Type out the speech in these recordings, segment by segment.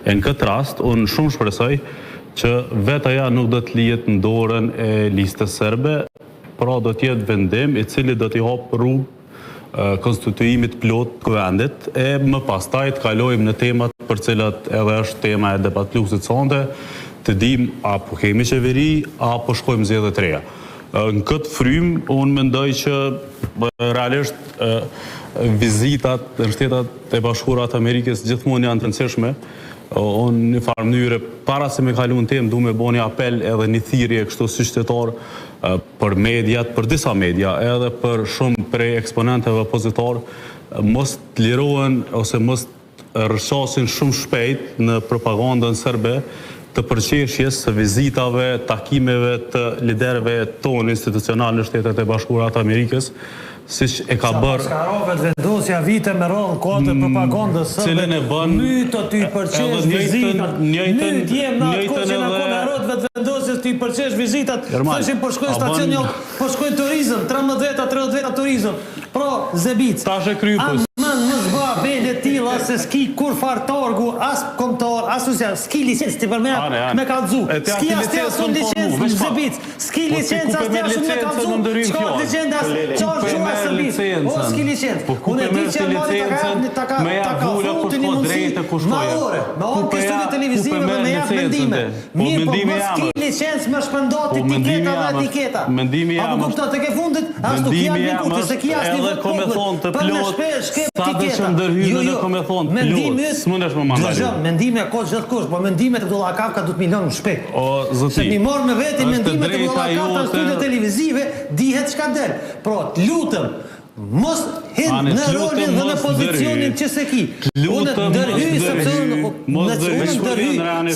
E në këtë rast, unë shumë shpresoj që vetë aja nuk do të lihet në dorën e listës serbe, pra do të jetë vendim i cili do t'i hap rrugë konstituimit plot të vendit, e më pastaj të kalojmë në temat për cilat edhe është tema e debatluesit sonte, të dim apo kemi qeveri, apo shkojmë zgjedhje të reja. Në këtë frymë, unë mendoj që realisht vizitat në Shtetet e Bashkuara të Amerikës gjithmonë janë të rëndësishme. Unë në farë mënyrë, para se me kalu në temë, du me bo një apel edhe një thirrje kështu si qytetar për mediat, për disa media, edhe për shumë prej eksponenteve opozitar, mos të lirohen ose mos rrëshasin shumë shpejt në propagandën serbe të përqeshjes së vizitave, takimeve të liderëve tonë institucional në Shtetet e Bashkuara të Amerikës, siç e ka bërë Skarovet vendosja vite me radhë kohët e propagandës sërbe, myto të i përqesh vizitat, myt jem në atë kohë që në komerot vetë vendosjes të i përqesh vizitat, thëshim për shkojnë stacion, për shkojnë turizm, 13 turizm, pro Zebic. Tash e krypës. Më zba bele tila se s'ki kur fartargu, as komtar, as usja, s'ki licenc të përmena me kalzu, s'ki as të asun licenc në Zebic, s'ki licenc as të asun me kalzu, qka licenc as qarë Zebic, o s'ki licenc. Unë e di që e mali të ka futu një mundësi ma ore kështu në televizive dhe me japë mendime. Mirë, po më s'ki licenc me shpëndat etiketa dhe etiketa. Apo kupta të ke fundit, as të kja një kuti, se kja as një vëtë poplet, për në shpesh, sa të shumë ndërhyrë në kome thonë plot, s'mundesh më mandari. Mendime ka gjithë kush, po mendime të Abdullah Kafka du të milion në shpejt. Se mi morë me veti mendime të Abdullah Kafka në studio televizive, dihet çka del. Pro, lutëm, mos hinë në rolin dhe në pozicionin që se ki. Unë të ndërhyj,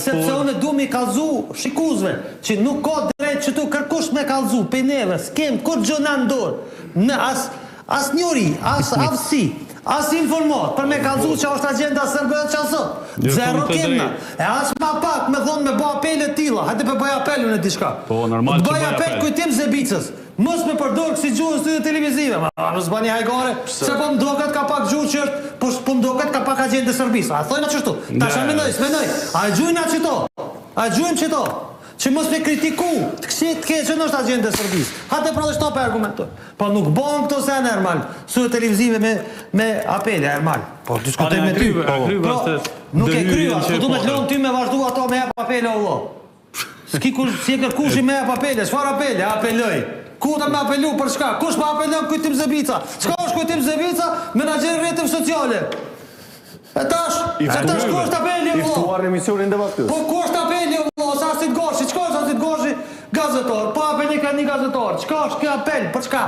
sepse unë du mi kalzu shikuzve, që nuk ka drejt që tu kërkush me kalzu, pe neve, s'kem kur gjëna ndorë, as njëri, as avsi, as informat, për me kalzu që është agenda sërbe dhe qasot. Zero kemna. E as ma pak me thonë me ba apele tila, hajde për bëj apelu në diçka. Po, normal që bëj apel. Kujtim Zebicës. Mos me përdorë kësi gjuhë në studio televizive. Nësë bani hajgare, se po mdoket ka pak gjuhë që është, po mdoket ka pak agenda sërbisa. A thojna qështu? Ta shë menoj. A e gjujna qëto? A e gjujnë qëto? Që mos me kritiku të keqën është agenda sërbis. Hate pra dhe shtop e argumentoj. Po nuk bon këto sene, Ermal, studio televizive me apele, Ermal. Po, diskutoj me ty. Nuk e kryva, së du me të lonë ty me vazhdu ato me jep apele o lo. Si e kërkushi me jep apele, shfar apele, apeloj. Ku të me apelu për shka? Kush me apelon kujtim Zebica? Qka është kujtim Zebica? Menaxher rrjetet sociale. E tash ku është apeli o lo? Iftuar në emisionin debatës. Po ku është apeli o lo? Sa Asit Goshi? Qka është Asit Goshi? Gazetor. Po apeli ka një gazetor. Qka është kjo apel? Për shka?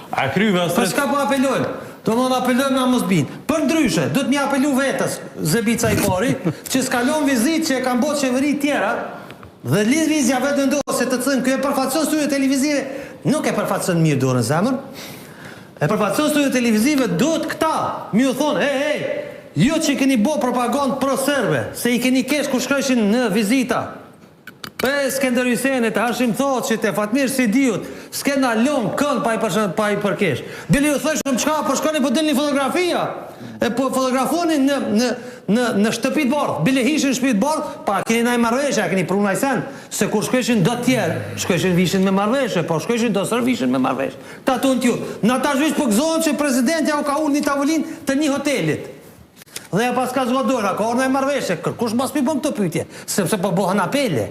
A kryve për shka po apelojnë? Do më apelojnë nga mos binë. Për ndryshe, du të mi apelu vetës Zebica i pari, që s'kalon vizit që e kam bot qeveri tjera, dhe lidhvizja vetë ndosë të cënë, kjo e përfaqëson studio televizive, nuk e përfaqëson mirë dorën zemër, e përfaqëson studio televizive, duhet këta, mi u thonë, jo që i keni bo propagandë pro-serbe, se i keni kesh ku shkreshin në vizita, Skender Hysenit, Hashim Thoçit, Fatmir Sidiut, s'kena lom kënd pa i përkesh. Bili ju thëshëm qka, po shkoni po del një fotografia, e po fotografoni në shtëpit bardh, bili hishin shtëpit bardh, pa keni naj marveshe, keni pru naj sen, se kur shkreshin do tjerë, shkreshin vishin me marveshe, po shkreshin do sër vishin me marveshe. Ta tunë t'ju, në ta zhvish po gëzohen që prezidentja u ka unë një tavolin të një hotelit. Dhe ja pas ka zgodora, ka orë naj marveshe, kërkush mas pi bëm këtë pytje, sepse po bohën apele.